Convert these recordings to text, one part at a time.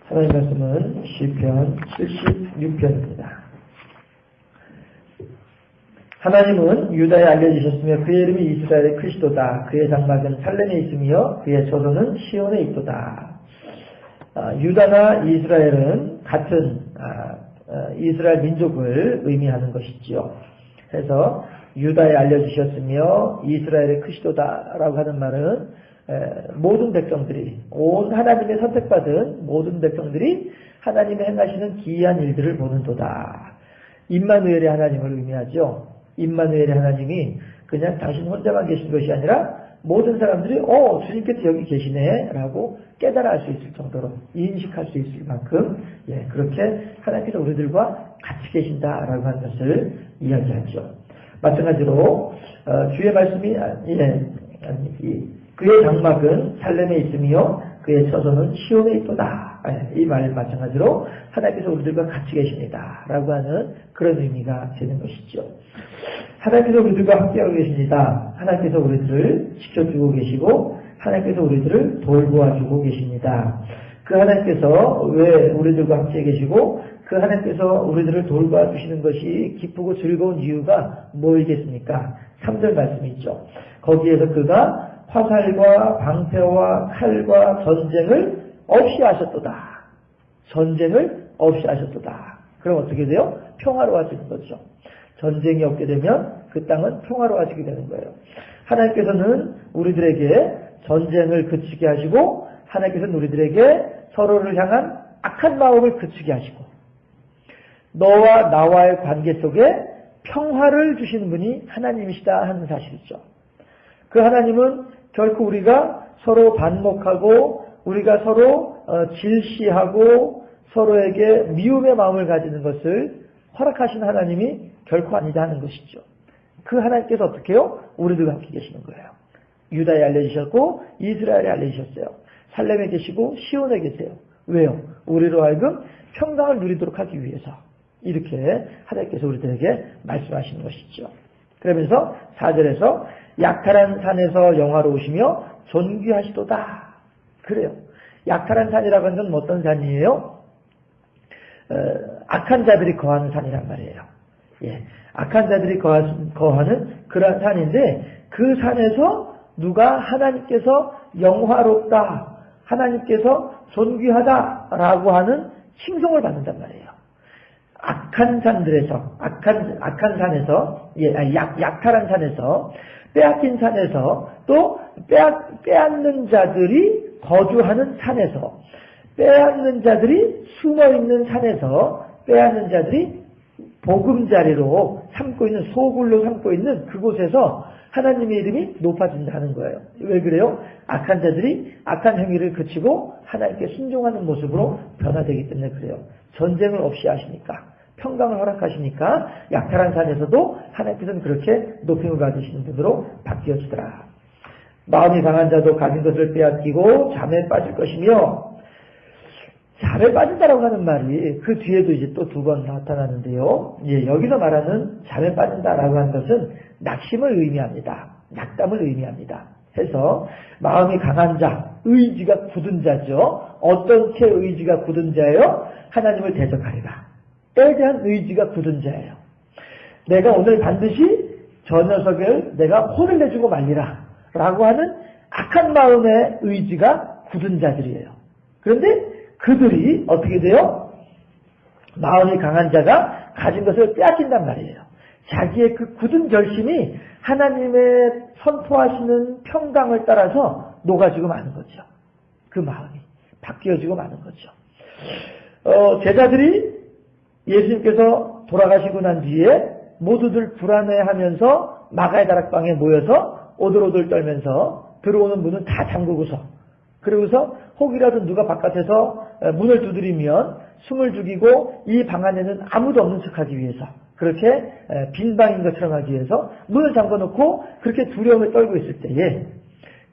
하나님 말씀은 시편 76편입니다. 하나님은 유다에 알려주셨으며 그의 이름이 이스라엘의 그리스도다. 그의 장막은 살렘에 있으며 그의 저소는 시온에 있도다. 유다나 이스라엘은 같은 이스라엘 민족을 의미하는 것이지요. 그래서 유다에 알려주셨으며 이스라엘의 그리스도다라고 하는 말은 모든 백성들이, 온 하나님의 선택받은 모든 백성들이 하나님의 행하시는 기이한 일들을 보는도다. 임마누엘의 하나님을 의미하죠. 임마누엘의 하나님이 그냥 당신 혼자만 계신 것이 아니라 모든 사람들이 주님께서 여기 계시네 라고 깨달아 알 수 있을 정도로 인식할 수 있을 만큼 그렇게 하나님께서 우리들과 같이 계신다라고 하는 것을 이야기하죠. 마찬가지로 주의 말씀이 그의 장막은 살렘에 있으며 그의 처소는 시온에 있도다. 이 말 마찬가지로 하나님께서 우리들과 같이 계십니다 라고 하는 그런 의미가 되는 것이죠. 하나님께서 우리들과 함께하고 계십니다. 하나님께서 우리들을 지켜주고 계시고 하나님께서 우리들을 돌보아주고 계십니다. 그 하나님께서 왜 우리들과 함께 계시고 그 하나님께서 우리들을 돌봐주시는 것이 기쁘고 즐거운 이유가 뭐이겠습니까? 3절 말씀이 있죠. 거기에서 그가 화살과 방패와 칼과 전쟁을 없이 하셨도다. 전쟁을 없이 하셨도다. 그럼 어떻게 돼요? 평화로워지는 거죠. 전쟁이 없게 되면 그 땅은 평화로워지게 되는 거예요. 하나님께서는 우리들에게 전쟁을 그치게 하시고 하나님께서는 우리들에게 서로를 향한 악한 마음을 그치게 하시고 너와 나와의 관계 속에 평화를 주시는 분이 하나님이시다 하는 사실이죠. 그 하나님은 결코 우리가 서로 반목하고 우리가 서로 질시하고 서로에게 미움의 마음을 가지는 것을 허락하신 하나님이 결코 아니다 하는 것이죠. 그 하나님께서 어떻게 해요? 우리들과 함께 계시는 거예요. 유다에 알려주셨고 이스라엘에 알려주셨어요. 살렘에 계시고 시온에 계세요. 왜요? 우리로 하여금 평강을 누리도록 하기 위해서 이렇게 하나님께서 우리들에게 말씀하시는 것이죠. 그러면서 4절에서 약탈한 산에서 영화로우시며 존귀하시도다. 그래요. 약탈한 산이라고 하는 건 어떤 산이에요? 악한 자들이 거하는 산이란 말이에요. 악한 자들이 거하는 그런 산인데 그 산에서 누가 하나님께서 영화롭다, 하나님께서 존귀하다라고 하는 칭송을 받는단 말이에요. 악한 산들에서, 악한 산에서, 약탈한 산에서, 빼앗긴 산에서, 또 빼앗는 자들이 거주하는 산에서, 빼앗는 자들이 숨어있는 산에서, 빼앗는 자들이 보금자리로 삼고 있는, 소굴로 삼고 있는 그곳에서 하나님의 이름이 높아진다는 거예요. 왜 그래요? 악한 자들이 악한 행위를 그치고 하나님께 순종하는 모습으로 변화되기 때문에 그래요. 전쟁을 없이 하시니까, 평강을 허락하시니까 약탈한 산에서도 하나님께서는 그렇게 높임을 받으시는 분으로 바뀌어지더라. 마음이 강한 자도 가진 것을 빼앗기고 잠에 빠질 것이며, 잠에 빠진다라고 하는 말이 그 뒤에도 이제 또 2번 나타나는데요. 여기서 말하는 잠에 빠진다라고 하는 것은 낙심을 의미합니다. 낙담을 의미합니다. 해서 마음이 강한 자, 의지가 굳은 자죠. 어떻게 의지가 굳은 자예요? 하나님을 대적하리라. 때에 대한 의지가 굳은 자예요. 내가 오늘 반드시 저 녀석을 내가 혼을 내주고 말리라 라고 하는 악한 마음의 의지가 굳은 자들이에요. 그런데 그들이 어떻게 돼요? 마음이 강한 자가 가진 것을 빼앗긴단 말이에요. 자기의 그 굳은 결심이 하나님의 선포하시는 평강을 따라서 녹아지고 마는 거죠. 그 마음이 바뀌어지고 마는 거죠. 제자들이 예수님께서 돌아가시고 난 뒤에 모두들 불안해하면서 마가의 다락방에 모여서 오들오들 떨면서 들어오는 문은 다 잠그고서, 그러고서 혹이라도 누가 바깥에서 문을 두드리면 숨을 죽이고 이 방 안에는 아무도 없는 척하기 위해서, 그렇게 빈 방인 것처럼 하기 위해서 문을 잠궈놓고 그렇게 두려움에 떨고 있을 때에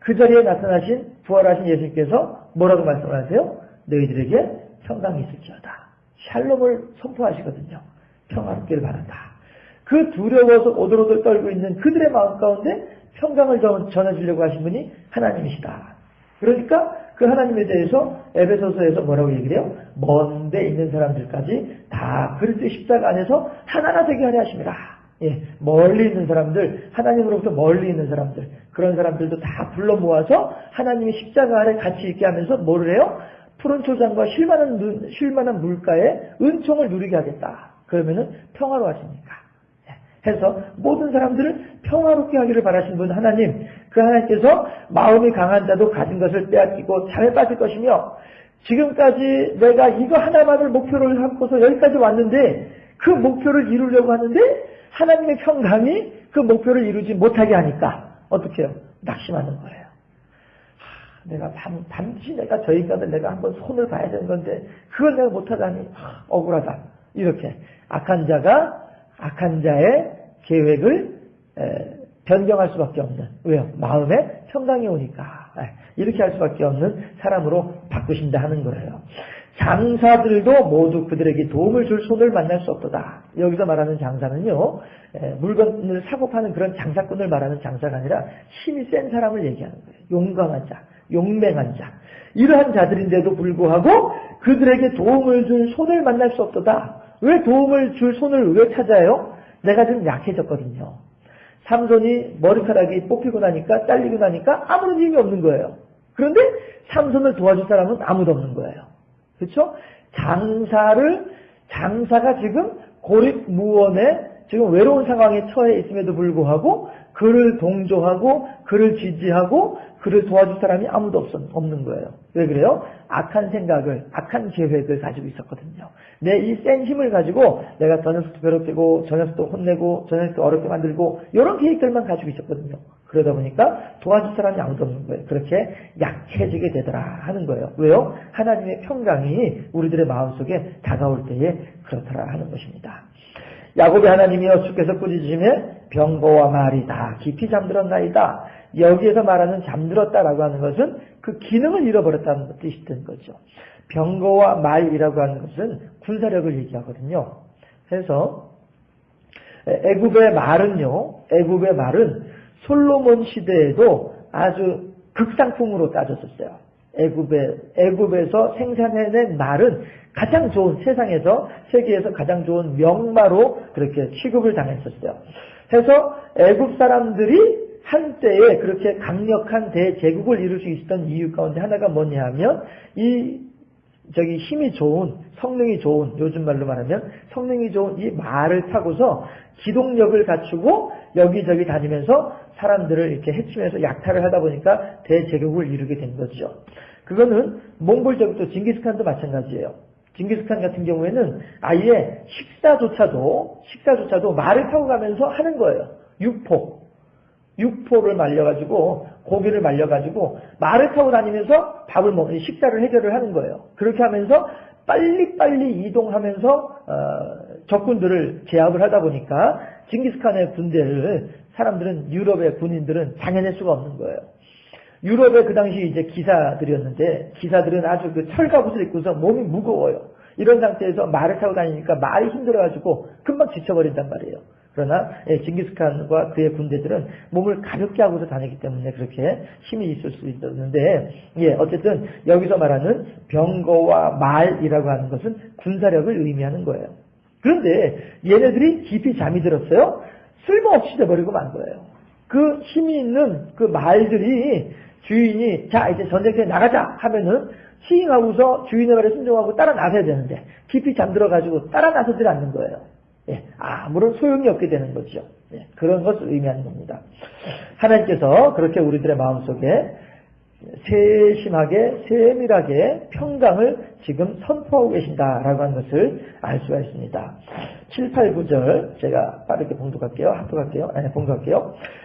그 자리에 나타나신 부활하신 예수님께서 뭐라고 말씀을 하세요? 너희들에게 평강이 있을지어다. 샬롬을 선포하시거든요. 평화롭기를 바란다. 그 두려워서 오들오들 떨고 있는 그들의 마음 가운데 평강을 전해주려고 하신 분이 하나님이시다. 그러니까 그 하나님에 대해서 에베소서에서 뭐라고 얘기를 해요? 먼 데 있는 사람들까지 다 그리스도의 십자가 안에서 하나가 되게 하려 하십니다. 예, 멀리 있는 사람들, 하나님으로부터 멀리 있는 사람들, 그런 사람들도 다 불러 모아서 하나님의 십자가 아래 같이 있게 하면서 뭐를 해요? 푸른 초장과 쉴만한 물가에 은총을 누리게 하겠다. 그러면은 평화로워지니까. 해서 모든 사람들을 평화롭게 하기를 바라신 분 하나님, 그 하나님께서 마음이 강한 자도 가진 것을 빼앗기고 잠에 빠질 것이며, 지금까지 내가 이거 하나만을 목표를 삼고서 여기까지 왔는데 그 목표를 이루려고 하는데 하나님의 평강이 그 목표를 이루지 못하게 하니까 어떻게 해요? 낙심하는 거예요. 내가 반드시 내가 저 인간을 내가 한번 손을 봐야 되는 건데 그걸 내가 못하다니 억울하다. 이렇게 악한 자가 악한 자의 계획을 변경할 수밖에 없는, 왜요? 마음에 평강이 오니까 이렇게 할 수밖에 없는 사람으로 바꾸신다 하는 거예요. 장사들도 모두 그들에게 도움을 줄 손을 만날 수 없도다. 여기서 말하는 장사는요, 물건을 사고 파는 그런 장사꾼을 말하는 장사가 아니라 힘이 센 사람을 얘기하는 거예요. 용감한 자, 용맹한 자. 이러한 자들인데도 불구하고 그들에게 도움을 줄 손을 만날 수 없도다. 왜 도움을 줄 손을 왜 찾아요? 내가 좀 약해졌거든요. 삼손이 머리카락이 뽑히고 나니까, 잘리고 나니까 아무런 힘이 없는 거예요. 그런데 삼손을 도와줄 사람은 아무도 없는 거예요. 그렇죠? 장사가 지금 고립무원에 지금 외로운 상황에 처해 있음에도 불구하고 그를 동조하고 그를 지지하고 그를 도와줄 사람이 아무도 없는 거예요. 왜 그래요? 악한 생각을, 악한 계획을 가지고 있었거든요. 내 이 센 힘을 가지고 내가 저 녀석도 괴롭히고 저 녀석도 혼내고 저 녀석도 어렵게 만들고 이런 계획들만 가지고 있었거든요. 그러다 보니까 도와줄 사람이 아무도 없는 거예요. 그렇게 약해지게 되더라 하는 거예요. 왜요? 하나님의 평강이 우리들의 마음속에 다가올 때에 그렇더라 하는 것입니다. 야곱의 하나님이여 주께서 꾸짖으시며 병거와 말이 다 깊이 잠들었나이다. 여기에서 말하는 잠들었다라고 하는 것은 그 기능을 잃어버렸다는 뜻이 든 거죠. 병거와 말이라고 하는 것은 군사력을 얘기하거든요. 그래서 애굽의 말은 솔로몬 시대에도 아주 극상품으로 따졌었어요. 애굽에서 생산해낸 말은 가장 좋은, 세계에서 가장 좋은 명마로 그렇게 취급을 당했었어요. 그래서 애굽 사람들이 한때에 그렇게 강력한 대제국을 이룰 수 있었던 이유 가운데 하나가 뭐냐 하면 힘이 좋은, 성능이 좋은, 요즘 말로 말하면 성능이 좋은 이 말을 타고서 기동력을 갖추고 여기저기 다니면서 사람들을 이렇게 해치면서 약탈을 하다 보니까 대제국을 이루게 된 거죠. 그거는 몽골 제국도 징기스칸도 마찬가지예요. 징기스칸 같은 경우에는 아예 식사조차도 말을 타고 가면서 하는 거예요. 육포를 말려가지고 고기를 말려가지고 말을 타고 다니면서 식사를 해결을 하는 거예요. 그렇게 하면서 빨리빨리 이동하면서 적군들을 제압을 하다 보니까 징기스칸의 군대를 유럽의 군인들은 당해낼 수가 없는 거예요. 유럽의 그 당시 이제 기사들이었는데 기사들은 아주 그 철갑옷을 입고서 몸이 무거워요. 이런 상태에서 말을 타고 다니니까 말이 힘들어가지고 금방 지쳐버린단 말이에요. 그러나 징기스칸과 그의 군대들은 몸을 가볍게 하고서 다니기 때문에 그렇게 힘이 있을 수 있었는데, 어쨌든 여기서 말하는 병거와 말이라고 하는 것은 군사력을 의미하는 거예요. 그런데 얘네들이 깊이 잠이 들었어요. 쓸모없이 돼버리고 만 거예요. 그 힘이 있는 그 말들이 주인이 자 이제 전쟁터에 나가자 하면은 시행하고서 주인의 말에 순종하고 따라 나서야 되는데 깊이 잠들어가지고 따라 나서질 않는 거예요. 아무런 소용이 없게 되는 거죠. 그런 것을 의미하는 겁니다. 하나님께서 그렇게 우리들의 마음속에 세밀하게 평강을 지금 선포하고 계신다라고 하는 것을 알 수가 있습니다. 7, 8, 9절 제가 빠르게 봉독할게요.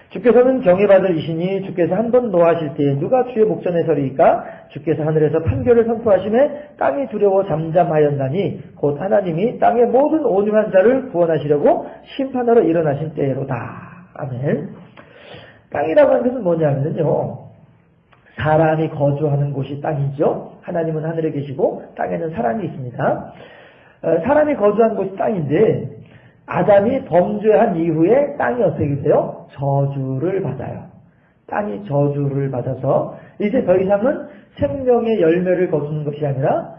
주께서는 경외받을 이시니 주께서 한 번 노하실 때에 누가 주의 목전에 서리이까? 주께서 하늘에서 판결을 선포하심에 땅이 두려워 잠잠하였나니 곧 하나님이 땅의 모든 온유한 자를 구원하시려고 심판하러 일어나신 때로다. 아멘. 땅이라고 하는 것은 뭐냐면요, 사람이 거주하는 곳이 땅이죠. 하나님은 하늘에 계시고 땅에는 사람이 있습니다. 사람이 거주한 곳이 땅인데 아담이 범죄한 이후에 땅이 어떻게 돼요? 저주를 받아요. 땅이 저주를 받아서 이제 더 이상은 생명의 열매를 거두는 것이 아니라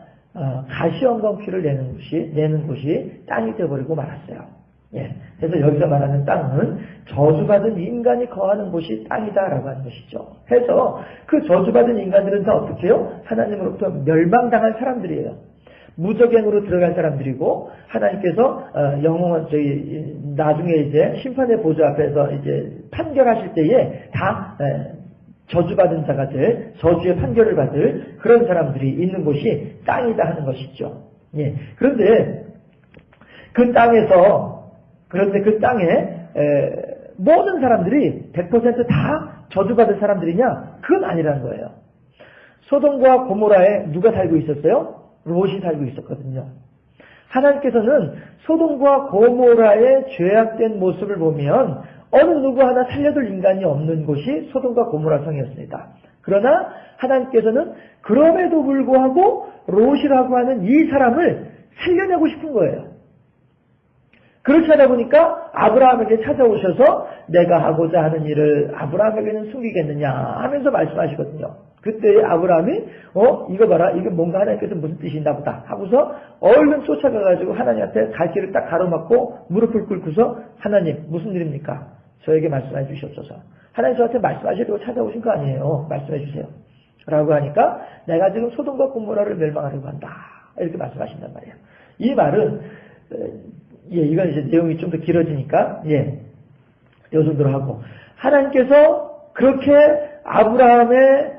가시원광 피를 내는 곳이 땅이 되어버리고 말았어요. 예. 그래서 여기서 말하는 땅은 저주받은 인간이 거하는 곳이 땅이다라고 하는 것이죠. 해서 그 저주받은 인간들은 다 어떻게 해요? 하나님으로부터 멸망당한 사람들이에요. 무적행으로 들어갈 사람들이고, 하나님께서 영원한 나중에 이제 심판의 보좌 앞에서 이제 판결하실 때에 다 저주받은 자가 될, 저주의 판결을 받을 그런 사람들이 있는 곳이 땅이다 하는 것이죠. 예. 그런데 그 땅에 모든 사람들이 100% 다 저주받은 사람들이냐? 그건 아니라는 거예요. 소돔과 고모라에 누가 살고 있었어요? 롯이 살고 있었거든요. 하나님께서는 소돔과 고모라의 죄악된 모습을 보면 어느 누구 하나 살려둘 인간이 없는 곳이 소돔과 고모라 성이었습니다. 그러나 하나님께서는 그럼에도 불구하고 롯이라고 하는 이 사람을 살려내고 싶은 거예요. 그렇게 하다 보니까 아브라함에게 찾아오셔서 내가 하고자 하는 일을 아브라함에게는 숨기겠느냐 하면서 말씀하시거든요. 그때 아브라함이 이거 봐라, 이게 뭔가 하나님께서 무슨 뜻이 있나 보다 하고서 얼른 쫓아가가지고 하나님한테 갈 길을 딱 가로막고 무릎을 꿇고서 하나님 무슨 일입니까? 저에게 말씀해 주시옵소서. 하나님 저한테 말씀하시려고 찾아오신 거 아니에요. 말씀해 주세요. 라고 하니까 내가 지금 소돔과 고모라를 멸망하려고 한다. 이렇게 말씀하신단 말이에요. 이 말은 이건 이제 내용이 좀 더 길어지니까 요 정도로 하고, 하나님께서 그렇게 아브라함의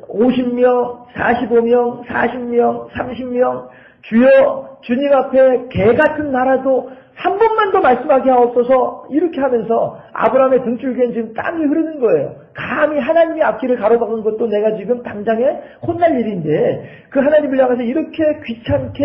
50명, 45명, 40명, 30명 주여 주님 앞에 개같은 나라도 한 번만 더 말씀하게 하옵소서 이렇게 하면서 아브라함의 등줄기엔 지금 땀이 흐르는 거예요. 감히 하나님이 앞길을 가로막은 것도 내가 지금 당장에 혼날 일인데 그 하나님을 향해서 이렇게 귀찮게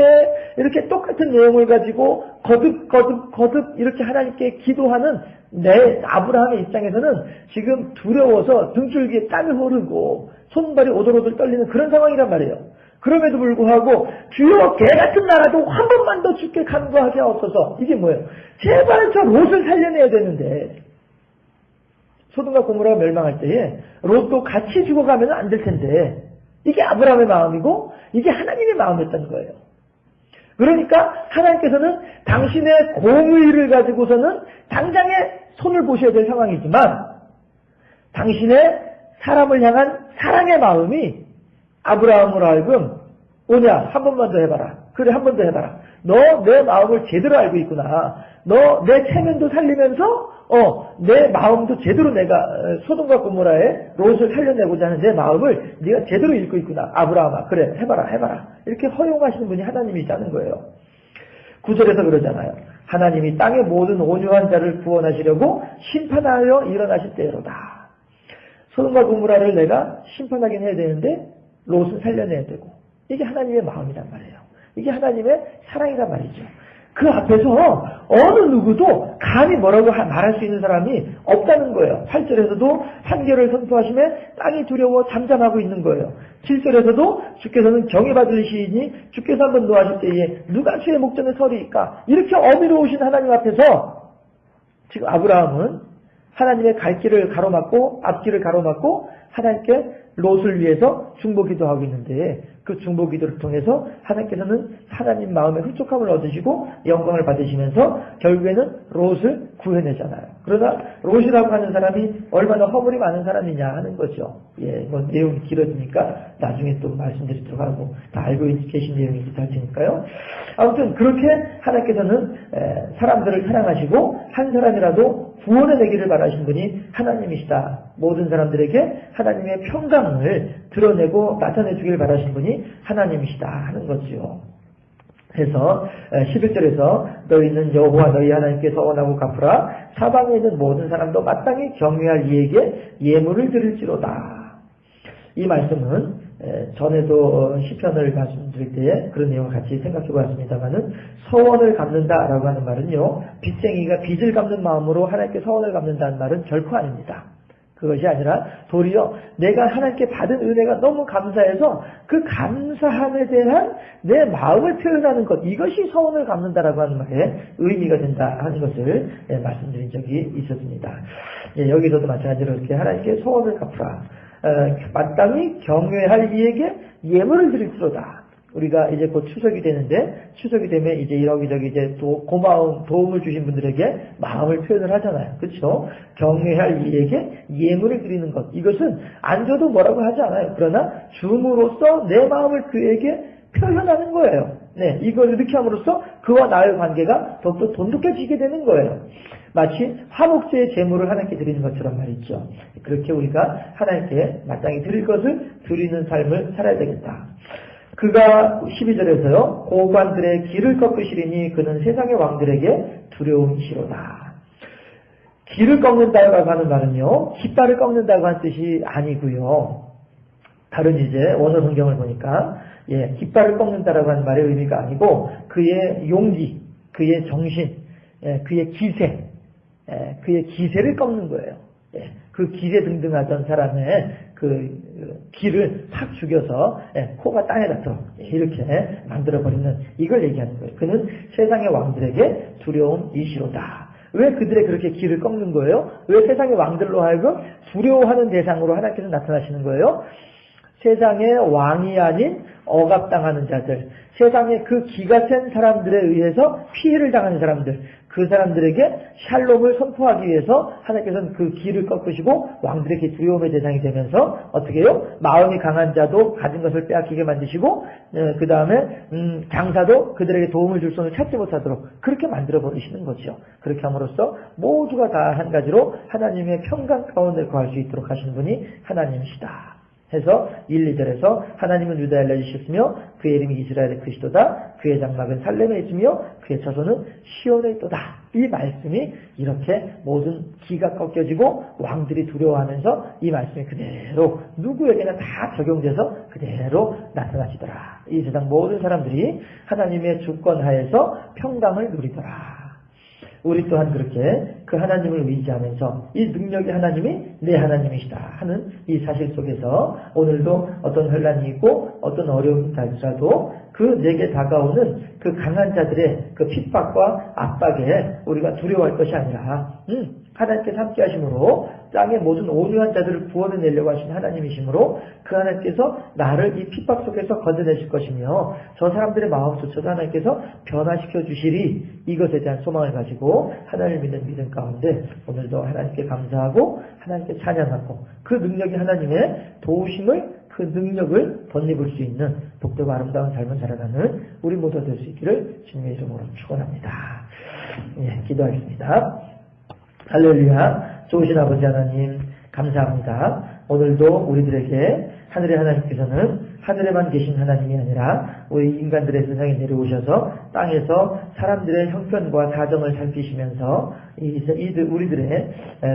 이렇게 똑같은 내용을 가지고 거듭 이렇게 하나님께 기도하는 내 아브라함의 입장에서는 지금 두려워서 등줄기에 땀이 흐르고 손발이 오돌오돌 떨리는 그런 상황이란 말이에요. 그럼에도 불구하고 주여 개같은 나라도 한 번만 더 주께 간구하게 하옵소서. 이게 뭐예요? 제발 저 롯을 살려내야 되는데 소돔과 고모라가 멸망할 때에 롯도 같이 죽어가면 안 될 텐데 이게 아브라함의 마음이고 이게 하나님의 마음이었던 거예요. 그러니까 하나님께서는 당신의 공의를 가지고서는 당장에 손을 보셔야 될 상황이지만 당신의 사람을 향한 사랑의 마음이 아브라함으로 하여금 오냐 한 번만 더 해봐라. 그래 한 번 더 해봐라. 너 내 마음을 제대로 알고 있구나. 너 내 체면도 살리면서 내 마음도 제대로 내가 소돔과 고모라의 롯을 살려내고자 하는 내 마음을 네가 제대로 읽고 있구나. 아브라함아 그래 해봐라. 이렇게 허용하시는 분이 하나님이자는 거예요. 9절에서 그러잖아요. 하나님이 땅의 모든 온유한 자를 구원하시려고 심판하여 일어나실 때로다. 소돔과 고모라를 내가 심판하긴 해야 되는데 롯은 살려내야 되고 이게 하나님의 마음이란 말이에요. 이게 하나님의 사랑이란 말이죠. 그 앞에서 어느 누구도 감히 뭐라고 말할 수 있는 사람이 없다는 거예요. 8절에서도 판결을 선포하심에 땅이 두려워 잠잠하고 있는 거예요. 7절에서도 주께서는 정의받을 시이니 주께서 한번 노하실 때에 누가 주의 목전에 서리이까 이렇게 어미로우신 하나님 앞에서 지금 아브라함은 하나님의 갈 길을 가로막고 앞길을 가로막고 하나님께 롯을 위해서 중보기도 하고 있는데 그 중보기도를 통해서 하나님께서는 하나님 마음의 흡족함을 얻으시고 영광을 받으시면서 결국에는 롯을 구해내잖아요. 그러나 롯이라고 하는 사람이 얼마나 허물이 많은 사람이냐 하는 거죠. 뭐 내용이 길어지니까 나중에 또 말씀드리도록 하고 다 알고 계신 내용이기도 할 테니까요. 아무튼 그렇게 하나님께서는 사람들을 사랑하시고 한 사람이라도 구원해내기를 바라신 분이 하나님이시다. 모든 사람들에게 하나님의 평강을 드러내고 나타내주길 바라신 분이 하나님이시다 하는 거죠. 그래서 11절에서 너희는 여호와 너희 하나님께 서원하고 갚으라. 사방에 있는 모든 사람도 마땅히 경외할 이에게 예물을 드릴지로다. 이 말씀은 전에도 시편을 말씀드릴 때에 그런 내용을 같이 생각해 보았습니다만은 서원을 갚는다라고 하는 말은요, 빚쟁이가 빚을 갚는 마음으로 하나님께 서원을 갚는다는 말은 결코 아닙니다. 그것이 아니라 도리어 내가 하나님께 받은 은혜가 너무 감사해서 그 감사함에 대한 내 마음을 표현하는 것, 이것이 서원을 갚는다라고 하는 말에 의미가 된다 하는 것을 말씀드린 적이 있었습니다. 여기서도 마찬가지로 이렇게 하나님께 서원을 갚으라. 마땅히 경외할 이에게 예물을 드릴지로다. 우리가 이제 곧 추석이 되는데, 추석이 되면 이제 여기저기 이제 고마운 도움을 주신 분들에게 마음을 표현을 하잖아요. 그렇죠? 경외할 이에게 예물을 드리는 것. 이것은 안 줘도 뭐라고 하지 않아요. 그러나 줌으로써 내 마음을 그에게 표현하는 거예요. 네, 이걸 이렇게 함으로써 그와 나의 관계가 더욱더 돈독해지게 되는 거예요. 마치 화목제의 제물을 하나님께 드리는 것처럼 말이죠. 그렇게 우리가 하나님께 마땅히 드릴 것을 드리는 삶을 살아야 되겠다. 그가 12절에서요. 고관들의 길을 꺾으시리니 그는 세상의 왕들에게 두려움이시로다. 길을 꺾는다고 하는 말은요. 깃발을 꺾는다고 하는 뜻이 아니고요. 다른 이제 원어 성경을 보니까 깃발을 꺾는다라고 하는 말의 의미가 아니고 그의 용기, 그의 정신, 그의 기세, 그의 기세를 꺾는 거예요. 그 기세 등등하던 사람의 그 기를 팍 죽여서 코가 땅에 닿도록 이렇게 만들어버리는 이걸 얘기하는 거예요. 그는 세상의 왕들에게 두려움이시로다. 왜 그들의 그렇게 기를 꺾는 거예요? 왜 세상의 왕들로 하여금 두려워하는 대상으로 하나님께서 나타나시는 거예요? 세상의 왕이 아닌 억압당하는 자들, 세상의 그 기가 센 사람들에 의해서 피해를 당하는 사람들, 그 사람들에게 샬롬을 선포하기 위해서 하나님께서는 그 기를 꺾으시고 왕들에게 두려움의 대상이 되면서 어떻게 해요? 마음이 강한 자도 가진 것을 빼앗기게 만드시고 그 다음에 장사도 그들에게 도움을 줄 손을 찾지 못하도록 그렇게 만들어버리시는 거죠. 그렇게 함으로써 모두가 다 한 가지로 하나님의 평강 가운데 거할 수 있도록 하시는 분이 하나님이시다. 해서 1, 2절에서 하나님은 유다에 알려주셨으며 그의 이름이 이스라엘의 그리스도다. 그의 장막은 살렘에 있으며 그의 처소는 시온에 있도다. 이 말씀이 이렇게 모든 기가 꺾여지고 왕들이 두려워하면서 이 말씀이 그대로 누구에게나 다 적용돼서 그대로 나타나시더라. 이 세상 모든 사람들이 하나님의 주권 하에서 평강을 누리더라. 우리 또한 그렇게 그 하나님을 의지하면서 이 능력이 하나님이 내 하나님이시다 하는 이 사실 속에서 오늘도 어떤 혼란이 있고 어떤 어려움이 달지라도 그 내게 다가오는 그 강한 자들의 그 핍박과 압박에 우리가 두려워할 것이 아니라 하나님께서 함께 하심으로 땅의 모든 온유한 자들을 구원해내려고 하신 하나님이시므로 그 하나님께서 나를 이 핍박 속에서 건져내실 것이며 저 사람들의 마음조차도 하나님께서 변화시켜 주시리 이것에 대한 소망을 가지고 하나님을 믿는 믿음 가운데 오늘도 하나님께 감사하고 하나님께 찬양하고 그 능력이 하나님의 도우심을 그 능력을 덧입을 수 있는 복되고 아름다운 삶을 살아가는 우리 모두 될 수 있기를 주님의 이름으로 축원합니다. 기도하겠습니다. 할렐루야. 좋으신 아버지 하나님 감사합니다. 오늘도 우리들에게 하늘의 하나님께서는 하늘에만 계신 하나님이 아니라 우리 인간들의 세상에 내려오셔서 땅에서 사람들의 형편과 사정을 살피시면서 우리들의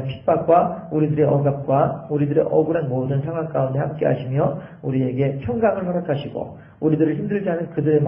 핍박과 우리들의 억압과 우리들의 억울한 모든 상황 가운데 함께 하시며 우리에게 평강을 허락하시고 우리들을 힘들게 하는 그들의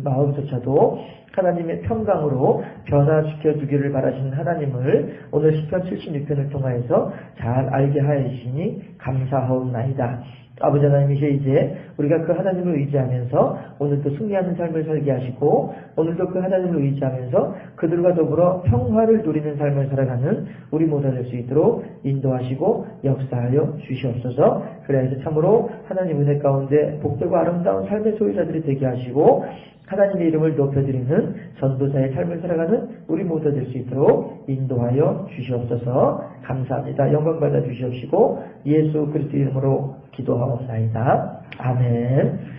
마음조차도 하나님의 평강으로 변화시켜 주기를 바라시는 하나님을 오늘 시편 76편을 통하여서 잘 알게 하시니 감사하옵나이다. 아버지 하나님이시여 이제 우리가 그 하나님을 의지하면서 오늘도 승리하는 삶을 살게 하시고 오늘도 그 하나님을 의지하면서 그들과 더불어 평화를 누리는 삶을 살아가는 우리 모두 될 수 있도록 인도하시고 역사하여 주시옵소서. 그래서 참으로 하나님 은혜 가운데 복되고 아름다운 삶의 소유자들이 되게 하시고 하나님의 이름을 높여드리는 전도자의 삶을 살아가는 우리 모두 될 수 있도록 인도하여 주시옵소서. 감사합니다. 영광 받아 주시옵시고 예수 그리스도 이름으로 기도하옵나이다. 아멘.